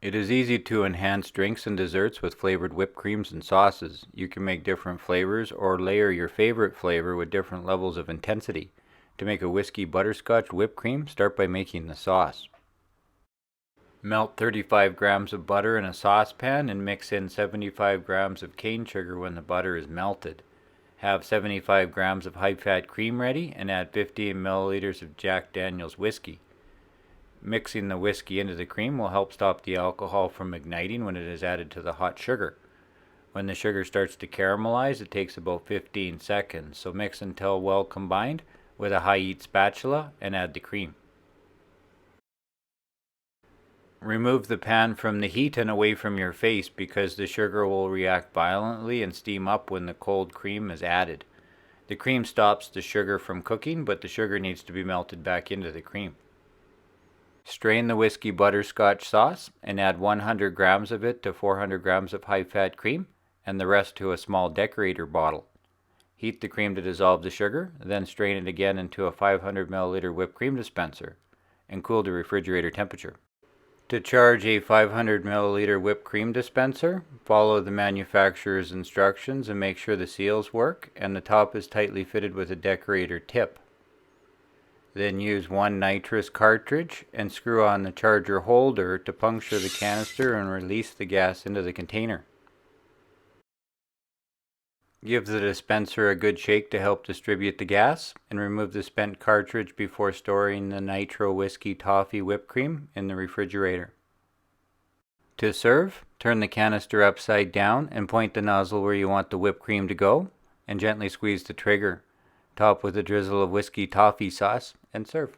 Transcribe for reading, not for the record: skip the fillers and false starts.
It is easy to enhance drinks and desserts with flavored whipped creams and sauces. You can make different flavors or layer your favorite flavor with different levels of intensity. To make a whiskey butterscotch whipped cream, start by making the sauce. Melt 35 grams of butter in a saucepan and mix in 75 grams of cane sugar when the butter is melted. Have 75 grams of high-fat cream ready and add 15 milliliters of Jack Daniel's whiskey. Mixing the whiskey into the cream will help stop the alcohol from igniting when it is added to the hot sugar. When the sugar starts to caramelize, it takes about 15 seconds, so mix until well combined with a high-heat spatula and add the cream. Remove the pan from the heat and away from your face because the sugar will react violently and steam up when the cold cream is added. The cream stops the sugar from cooking, but the sugar needs to be melted back into the cream. Strain the whiskey butterscotch sauce and add 100 grams of it to 400 grams of high-fat cream and the rest to a small decorator bottle. Heat the cream to dissolve the sugar, then strain it again into a 500 milliliter whipped cream dispenser and cool to refrigerator temperature. To charge a 500 milliliter whipped cream dispenser, follow the manufacturer's instructions and make sure the seals work and the top is tightly fitted with a decorator tip. Then use one nitrous cartridge and screw on the charger holder to puncture the canister and release the gas into the container. Give the dispenser a good shake to help distribute the gas, and remove the spent cartridge before storing the Nitro whiskey toffee whipped cream in the refrigerator. To serve, turn the canister upside down and point the nozzle where you want the whipped cream to go, and gently squeeze the trigger. Top with a drizzle of whiskey toffee sauce, and serve.